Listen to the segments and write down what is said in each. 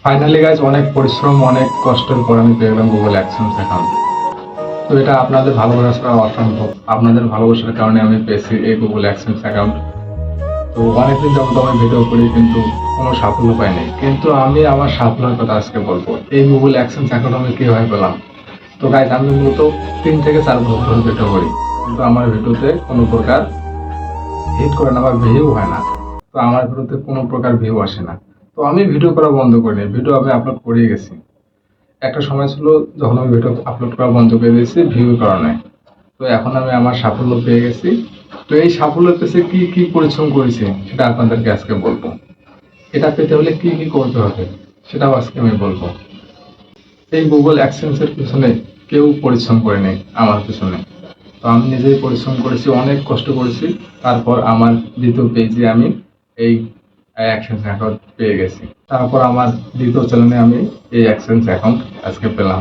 Finally guys অনেক পরিশ্রম অনেক কষ্টের পর আমি পেয়ে গেলাম গুগল অ্যাডসেন্স অ্যাকাউন্ট। তো এটা আপনাদের ভালোবাসা অসম্ভব, আপনাদের ভালোবাসার কারণে আমি পেয়েছি এই গুগল অ্যাডসেন্স অ্যাকাউন্ট। তো অনেকদিন যাবত আমি ভিডিও করি কিন্তু কোনো সাফল্য পাইনি, কিন্তু আমি আমার সাফল্যের কথা আজকে বলবো। এই গুগল অ্যাডসেন্স অ্যাকাউন্ট আমি কিভাবে পেলাম। তো গাইজ আমি মূলত 3 থেকে 4 বছর ধরে ভিডিও করি, কিন্তু আমার ভিডিওতে কোনো প্রকার হিট করে না বা ভিউ হয় না। তো আমার ভিডিওতে কোনো প্রকার ভিউ আসে না। তো আমি ভিডিও করা বন্ধ করিনি, ভিডিও আমি আপলোড করিয়ে গেছি। একটা সময় ছিল যখন আমি ভিডিও আপলোড করা বন্ধ করে দিয়েছি ভিউ কারণে। তো এখন আমি আমার সাফল্য পেয়ে গেছি। তো এই সাফল্য পেতে কি কি পরিশ্রম করেছি সেটা আপনাদেরকে আজকে বলবো। এটা পেতে হলে কি কি করতে হবে সেটাও আজকে আমি বলবো। এই গুগল অ্যাডসেন্সের পিছনে কেউ পরিশ্রম করেনি আমার পিছনে। তো আমি নিজেই পরিশ্রম করেছি, অনেক কষ্ট করেছি। তারপর আমার দ্বিতীয় পেজে আমি এই অ্যাডসেন্স অ্যাকাউন্ট পেয়ে গেছি। তারপর আমার দ্বিতীয় চ্যানেলে আমি এই অ্যাডসেন্স অ্যাকাউন্ট আজকে পেলাম।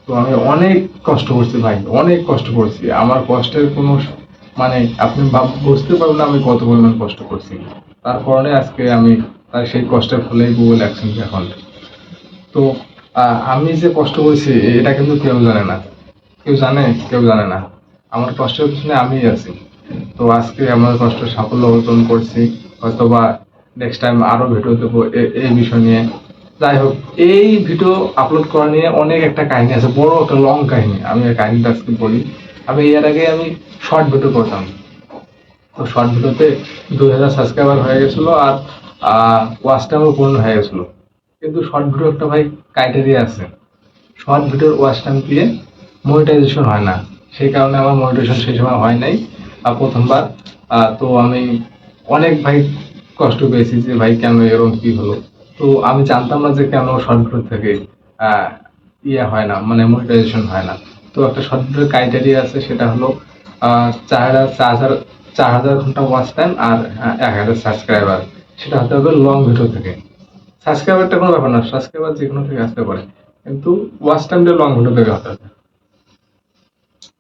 তো আমি অনেক কষ্ট করছি ভাই, অনেক কষ্ট করছি। আমার কষ্টের কোনো মানে আপনি বুঝতে পারবেন না আমি কত পরিমাণ কষ্ট করছি। তার কারণে আজকে আমি তার সেই কষ্টের ফলে গুগল অ্যাডসেন্স অ্যাকাউন্ট। তো আমি যে কষ্ট করেছি এটা কিন্তু কেউ জানে না, কেউ জানে কেউ জানে না। আমার কষ্টের পিছনে আমিই আছি। তো আজকে আমার কষ্টের সাফল্য অর্জন করছি। হয়তো বা নেক্সট টাইম আরো ভিডিও দেবো এই বিষয় নিয়ে। যাই হোক, এই ভিডিও আপলোড করা নিয়ে অনেক একটা কাহিনী আছে, বড় একটা লং কাহিনী। আমি এই কাহিনীটা আজকে বলি। আমি এর আগে আমি শর্ট ভিডিও করতাম। তো শর্ট ভিডিওতে 2000 সাবস্ক্রাইবার হয়ে গেছিল আর ওয়াচ টাইমও পূর্ণ হয়ে গেছিল। কিন্তু শর্ট ভিডিও একটা ভাই ক্রাইটেরিয়া আছে, শর্ট ভিডিওর ওয়াচ টাইম দিয়ে মনিটাইজেশন হয় না। সেই কারণে আমার মনিটাইজেশন সেই সময় হয় নাই আর প্রথমবার। তো আমি অনেক ভাই কষ্ট পেয়েছি যে ভাই কেন এরকম কি হলো। তো আমি জানতাম না যে কেন শর্ট ভিডিও থেকে আহ, ইয়ে হয় না, মানে মনিটাইজেশন হয় না। তো একটা শর্ট ভিডিওর ক্রাইটেরিয়া আছে, সেটা হলো 4,000 ঘন্টা ওয়াচ টাইম আর 1,000 সাবস্ক্রাইবার। সেটা হতে হবে লং ভিডিও থেকে। সাবস্ক্রাইবারটা কোনো ব্যাপার না, সাবস্ক্রাইবার যে কোনো থেকে আসতে পারে, কিন্তু ওয়াচ টাইমটা লং ভিডিও থেকে হতে হবে,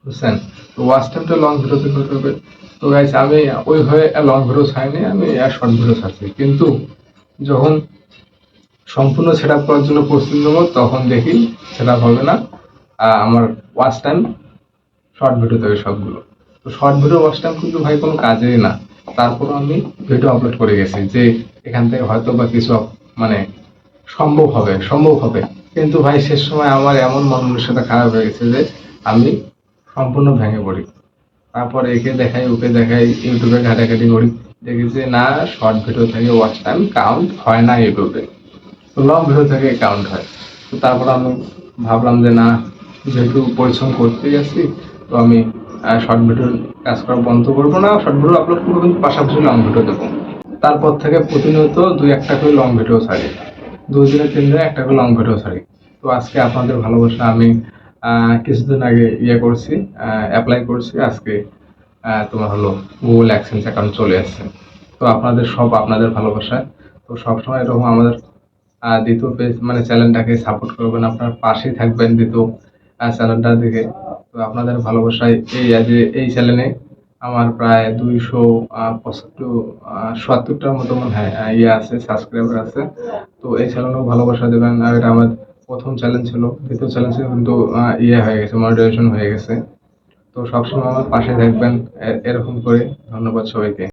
বুঝছেন। তো ওয়াচ টাইমটা লং ভিডিও থেকে হতে হবে। তো গাইস আমি ওইভাবে লং ভিডিও ছাড়িনি, আমি শর্ট ভিডিও ছাড়ছি। কিন্তু যখন সম্পূর্ণ সেট আপ করার জন্য প্রস্তুতি নেবো তখন দেখি সেট আপ হবে না। আমার ওয়াচ টাইম শর্ট ভিডিও থেকে সবগুলো। তো শর্ট ভিডিও ওয়াচ টাইম কিন্তু ভাই কোনো কাজেরই না। তারপর আমি ভিডিও আপলোড করে গেছি যে এখান থেকে হয়তো বা কিছু মানে সম্ভব হবে। কিন্তু ভাই শেষ সময় আমার এমন মন মানসিকতা খারাপ হয়ে গেছে যে আমি সম্পূর্ণ ভেঙে পড়ি। তারপর একে দেখাই ওকে দেখাই, ইউটিউবে ঘাটাঘাটি করি, দেখি যে না, শর্ট ভিডিও থেকে ওয়াচ টাইম কাউন্ট হয় না ইউটিউবে, লং ভিডিও থেকে কাউন্ট হয়। তো তারপর আমি ভাবলাম যে না, যেহেতু পরিশ্রম করতেই আছি, তো আমি শর্ট ভিডিওর কাজ করা বন্ধ করবো না, শর্ট ভিডিও আপলোড করবো কিন্তু পাশাপাশি লং ভিডিও দেবো। তারপর থেকে প্রতিনিয়ত 2-1টা করে লং ভিডিও ছাড়ি, 2 দিনে 3 দিনে একটা করে লং ভিডিও ছাড়ি। তো আজকে আপনাদের ভালোবাসা আমি কিছুদিন আগে ইয়ে করছি, অ্যাপ্লাই করছি। আজকে তোমার হলো গুগল অ্যাডসেন্স অ্যাকাউন্ট চলে আসছে। তো আপনাদের ভালোবাসায় তো সবসময় এরকম আমাদের দ্বিতীয় পেজ মানে চ্যানেলটাকে সাপোর্ট করবেন, আপনার পাশেই থাকবেন দ্বিতীয় চ্যানেলটার দিকে। তো আপনাদের ভালোবাসায় এই চ্যানেলে আমার প্রায় 270টার মতো মনে হয় ইয়ে আছে, সাবস্ক্রাইবার আছে। তো এই চ্যানেলেও ভালোবাসা দেবেন। আর এটা আমার প্রথম চ্যানেল ছিল, দ্বিতীয় চ্যানেল ছিল কিন্তু ইয়ে হয়ে গেছে, মনিটাইজেশন হয়ে গেছে। তো সবসময় আমার পাশে থাকবেন এরকম করে। ধন্যবাদ সবাইকে।